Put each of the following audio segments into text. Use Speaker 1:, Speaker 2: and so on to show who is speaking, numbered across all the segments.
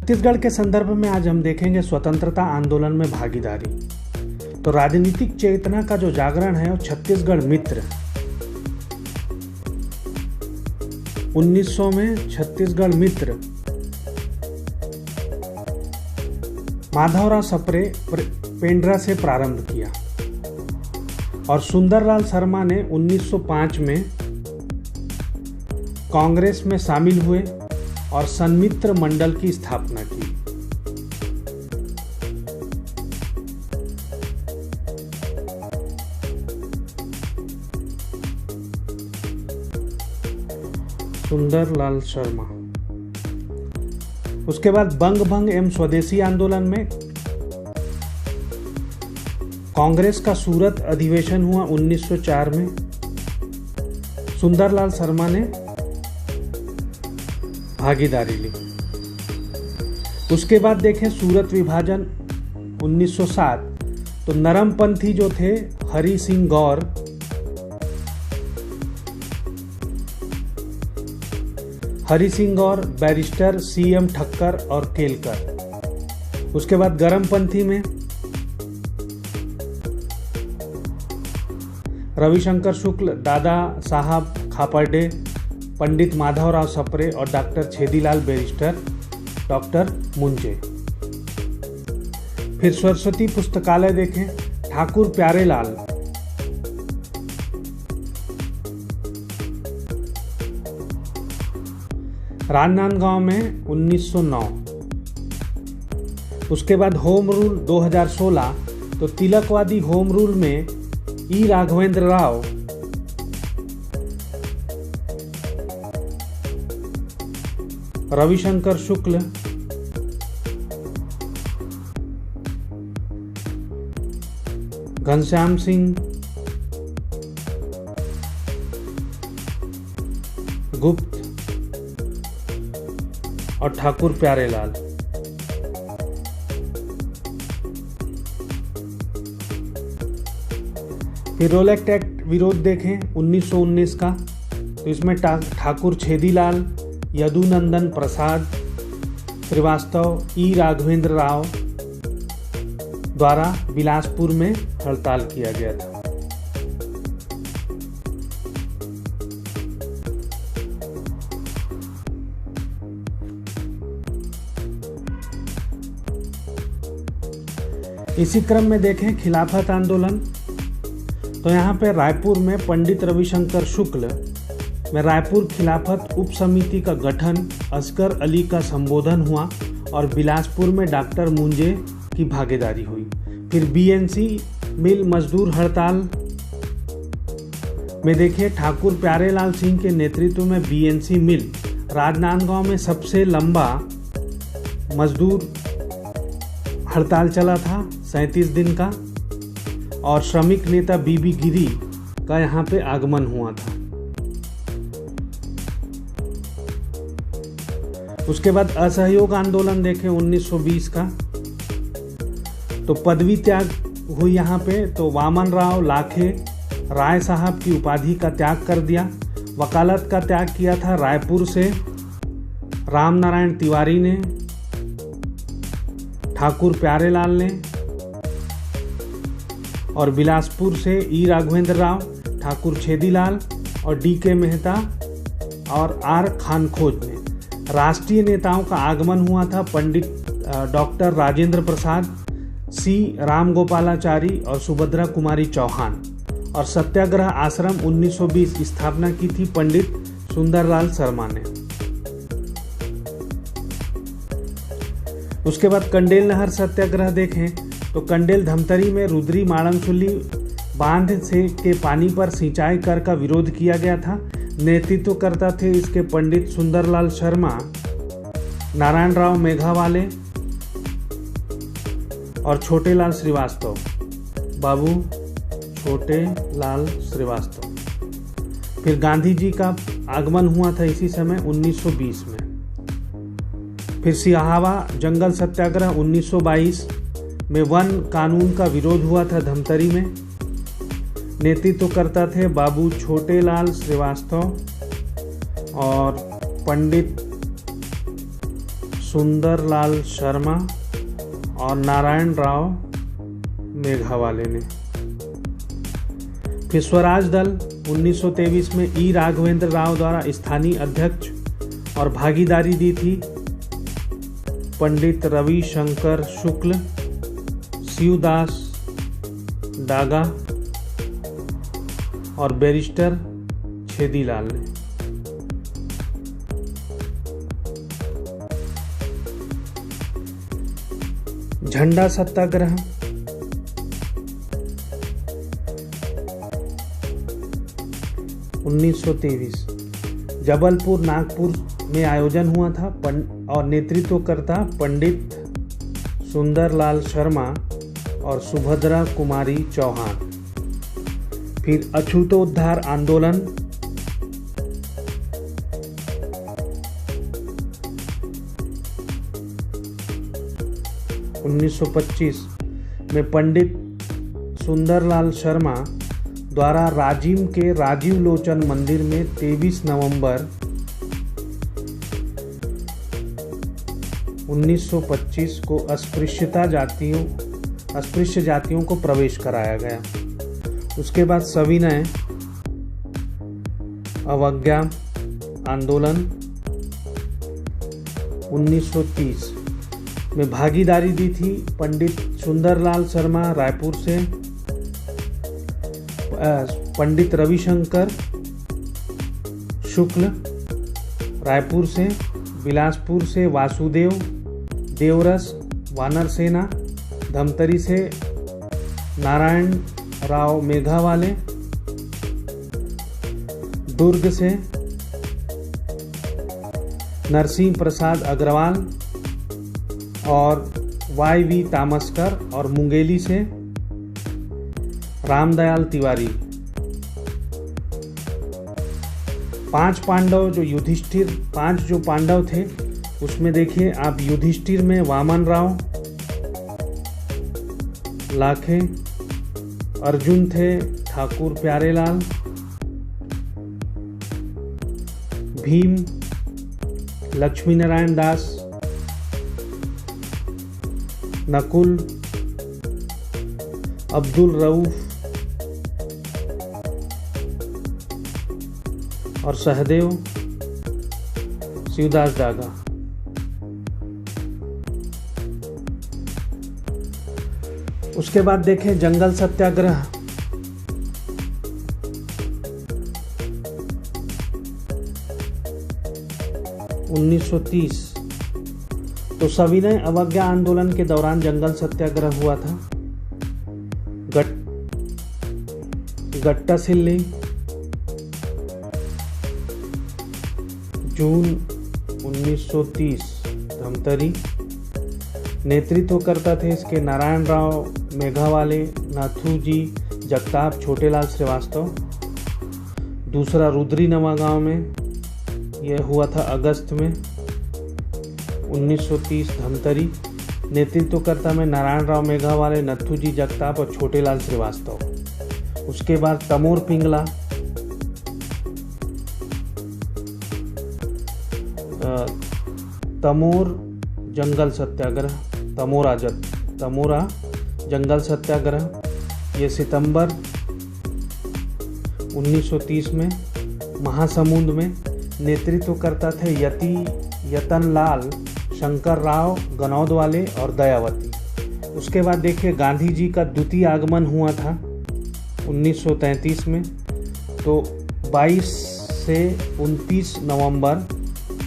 Speaker 1: छत्तीसगढ़ के संदर्भ में आज हम देखेंगे स्वतंत्रता आंदोलन में भागीदारी। तो राजनीतिक चेतना का जो जागरण है वो छत्तीसगढ़ मित्र 1900 में छत्तीसगढ़ मित्र माधवराव सप्रे पेंड्रा से प्रारंभ किया और सुंदरलाल शर्मा ने 1905 में कांग्रेस में शामिल हुए और सन्मित्र मंडल की स्थापना की। सुंदरलाल शर्मा। उसके बाद बंग भंग एवं स्वदेशी आंदोलन में कांग्रेस का सूरत अधिवेशन हुआ 1904 में। सुंदरलाल शर्मा ने भागीदारी ली। उसके बाद देखें सूरत विभाजन 1907, तो नरमपंथी जो थे हरि सिंह गौर, बैरिस्टर CM ठक्कर और केलकर। उसके बाद गरमपंथी में रविशंकर शुक्ल, दादा साहब खापर्डे, पंडित माधवराव सप्रे और doctor Chhedilal barrister doctor Munje. फिर सरस्वती पुस्तकालय देखें, ठाकुर प्यारेलाल, राजनांदगांव में 1909। उसके बाद होम रूल 2016, तो तिलकवादी होम रूल में ई राघवेंद्र राव, रविशंकर शुक्ल, घनश्याम सिंह गुप्त और ठाकुर प्यारेलाल। फिर रोलेक्ट एक्ट विरोध देखें 1919 का, तो इसमें ठाकुर छेदीलाल, यदुनंदन प्रसाद श्रीवास्तव, ई राघवेंद्र राव द्वारा बिलासपुर में हड़ताल किया गया था। इसी क्रम में देखें खिलाफत आंदोलन, तो यहाँ पे रायपुर में पंडित रविशंकर शुक्ल में रायपुर खिलाफत उप समिति का गठन, असगर अली का संबोधन हुआ और बिलासपुर में डॉक्टर मुंजे की भागीदारी हुई। फिर BNC मिल मजदूर हड़ताल में देखिए ठाकुर प्यारेलाल सिंह के नेतृत्व में BNC मिल राजनांदगांव में सबसे लंबा मजदूर हड़ताल चला था 37 दिन का, और श्रमिक नेता BB गिरी का यहाँ पे आगमन हुआ था। उसके बाद असहयोग आंदोलन देखें 1920 का, तो पदवी त्याग हुई यहाँ पे, तो वामन राव लाखे राय साहब की उपाधि का त्याग कर दिया। वकालत का त्याग किया था रायपुर से राम नारायण तिवारी ने, ठाकुर प्यारेलाल ने, और बिलासपुर से ई राघवेंद्र राव, ठाकुर छेदीलाल और DK मेहता और R खानखोज ने। राष्ट्रीय नेताओं का आगमन हुआ था पंडित डॉक्टर राजेंद्र प्रसाद, C रामगोपालाचारी और सुभद्रा कुमारी चौहान। और सत्याग्रह आश्रम 1920 की स्थापना की थी पंडित सुंदरलाल शर्मा ने। उसके बाद कंडेल नहर सत्याग्रह देखें, तो कंडेल धमतरी में रुद्री माड़मचुली बांध से के पानी पर सिंचाई कर का विरोध किया गया था। नेतृत्व करता थे इसके पंडित सुंदरलाल शर्मा, नारायण राव मेघावाले और छोटेलाल श्रीवास्तव, बाबू छोटेलाल श्रीवास्तव। फिर गांधी जी का आगमन हुआ था इसी समय 1920 में। फिर सिहावा जंगल सत्याग्रह 1922 में वन कानून का विरोध हुआ था धमतरी में। नेतृत्व करता थे बाबू छोटेलाल श्रीवास्तव और पंडित सुंदरलाल शर्मा और नारायण राव मेघावाले ने। फिर स्वराज दल 1923 में ई राघवेंद्र राव द्वारा स्थानीय अध्यक्ष और भागीदारी दी थी पंडित रविशंकर शुक्ल, शिवदास डागा और बैरिस्टर छेदीलाल ने। झंडा सत्याग्रह 1923 जबलपुर नागपुर में आयोजन हुआ था और नेतृत्वकर्ता पंडित सुंदरलाल शर्मा और सुभद्रा कुमारी चौहान। फिर अछूतोद्धार आंदोलन 1925 में पंडित सुंदरलाल शर्मा द्वारा राजिम के राजीव लोचन मंदिर में 23 नवंबर 1925 को अस्पृश्य जातियों को प्रवेश कराया गया। उसके बाद सविनय अवज्ञा आंदोलन 1930 में भागीदारी दी थी पंडित सुंदरलाल शर्मा रायपुर से, पंडित रविशंकर शुक्ल रायपुर से, बिलासपुर से वासुदेव देवरस वानर सेना, धमतरी से नारायण राव मेघावाले, दुर्ग से नरसिंह प्रसाद अग्रवाल और YV तामस्कर और मुंगेली से रामदयाल तिवारी। 5 पांडव थे उसमें देखिए आप, युधिष्ठिर में वामन राव लाखे, अर्जुन थे ठाकुर प्यारेलाल, भीम लक्ष्मी नारायण दास, नकुल अब्दुल रऊफ और सहदेव शिवदास डागा। उसके बाद देखें जंगल सत्याग्रह 1930 तो सविनय अवज्ञा आंदोलन के दौरान जंगल सत्याग्रह हुआ था। गट्टासिल्ली जून 1930 धमतरी। नेतृत्वकर्ता थे इसके नारायण राव मेघावाले, नाथूजी जगताप, छोटेलाल श्रीवास्तव। दूसरा रुद्री नवागांव में यह हुआ था अगस्त में 1930 धमतरी। नेतृत्वकर्ता में नारायण राव मेघावाले, नथुजी जगताप और छोटेलाल श्रीवास्तव। उसके बाद तमोर पिंगला, तमोर जंगल सत्याग्रह, तमोरा जंगल सत्याग्रह, ये सितंबर 1930 में महासमुंद में। नेतृत्वकर्ता थे यतनलाल, शंकर राव गनौद वाले और दयावती। उसके बाद देखिए गांधी जी का द्वितीय आगमन हुआ था 1933 में। तो 22 से 29 नवंबर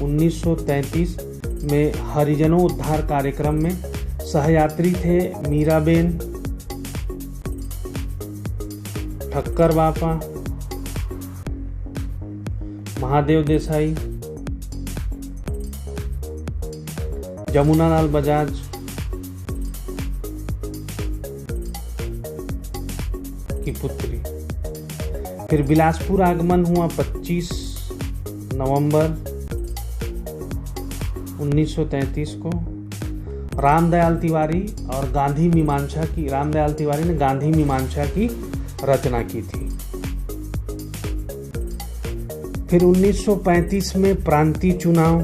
Speaker 1: 1933 में हरिजनों उद्धार कार्यक्रम में सहयात्री थे मीराबेन, ठक्कर बापा, महादेव देसाई, जमुनालाल बजाज, की पुत्री। फिर बिलासपुर आगमन हुआ 25 नवंबर 1933 को। रामदयाल तिवारी और गांधी मीमांसा की, रामदयाल तिवारी ने गांधी मीमांसा की रचना की थी। फिर 1935 में प्रांतीय चुनाव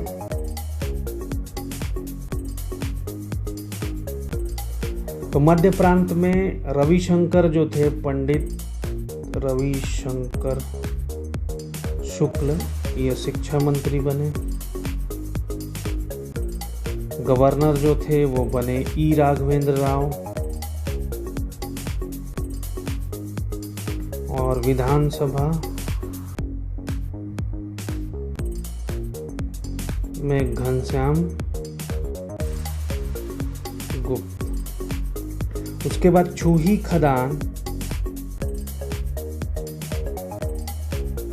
Speaker 1: तो मध्य प्रांत में रविशंकर जो थे, पंडित रविशंकर शुक्ल, ये शिक्षा मंत्री बने। गवर्नर जो थे वो बने ई राघवेंद्र राव, और विधानसभा में घनश्याम गुप्त। उसके बाद छूही खदान,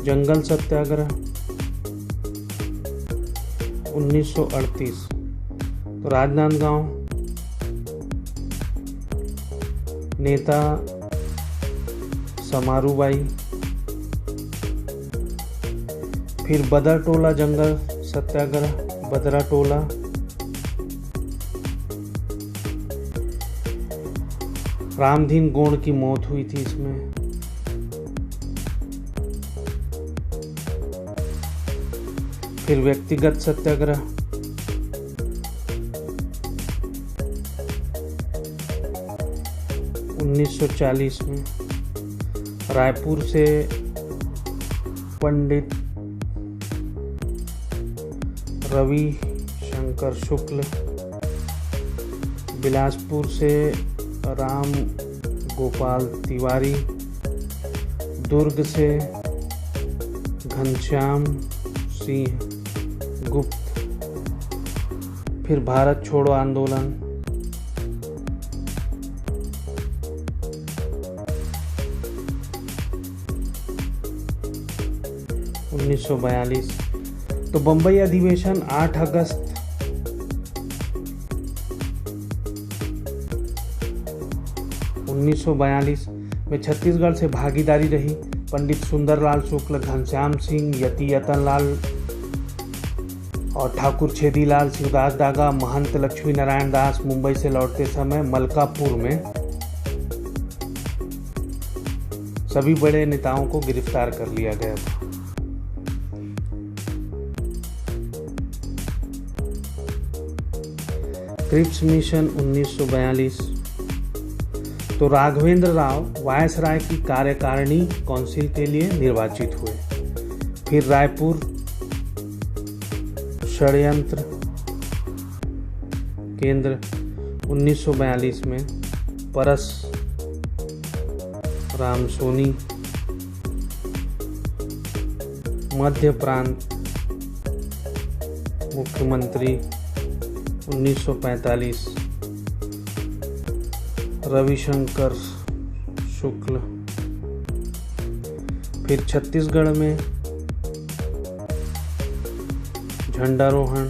Speaker 1: जंगल सत्याग्रह 1938। तो राजनांदगांव, नेता समारूबाई। फिर बदरटोला जंगल सत्याग्रह, बदराटोला। रामदीन गोंड की मौत हुई थी इसमें। फिर व्यक्तिगत सत्याग्रह, (1940) में रायपुर से पंडित रविशंकर शुक्ल, बिलासपुर से राम गोपाल तिवारी, दुर्ग से घनश्याम सिंह गुप्त। फिर भारत छोड़ो आंदोलन, (1942). तो बंबई अधिवेशन 8 अगस्त 1942 में छत्तीसगढ़ से भागीदारी रही। पंडित सुंदरलाल शुक्ल, घनश्याम सिंह, यति यतनलाल और ठाकुर छेदीलाल, शिवदास डागा, महंत लक्ष्मी नारायण दास मुंबई से लौटते समय मलकापुर में सभी बड़े नेताओं को गिरफ्तार कर लिया गया था। Cripps mission 1942। तो राघवेंद्र राव वायसराय की कार्यकारिणी काउंसिल के लिए निर्वाचित हुए। फिर रायपुर षड्यंत्र केंद्र 1942 में परस राम सोनी। मध्य प्रांत मुख्यमंत्री 1945 रविशंकर शुक्ल। फिर छत्तीसगढ़ में झंडारोहण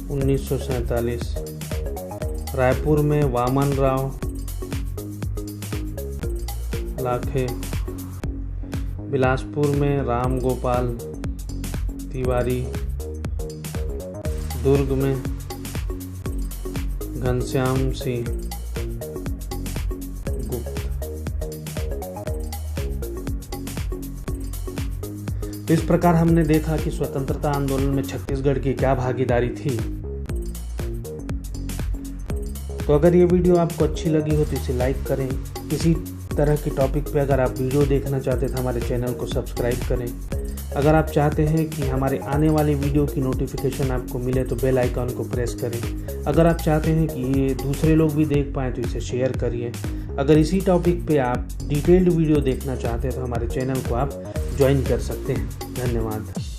Speaker 1: 1947। रायपुर में वामन राव लाखे, बिलासपुर में राम गोपाल तिवारी, दुर्ग में घनश्याम सिंह गुप्त। तो इस प्रकार हमने देखा कि स्वतंत्रता आंदोलन में छत्तीसगढ़ की क्या भागीदारी थी। तो अगर ये वीडियो आपको अच्छी लगी हो तो इसे लाइक करें। इसी तरह की टॉपिक पे अगर आप वीडियो देखना चाहते तो हमारे चैनल को सब्सक्राइब करें। अगर आप चाहते हैं कि हमारे आने वाले वीडियो की नोटिफिकेशन आपको मिले तो बेल आइकॉन को प्रेस करें। अगर आप चाहते हैं कि ये दूसरे लोग भी देख पाएँ तो इसे शेयर करिए। अगर इसी टॉपिक पे आप डिटेल्ड वीडियो देखना चाहते हैं तो हमारे चैनल को आप ज्वाइन कर सकते हैं। धन्यवाद।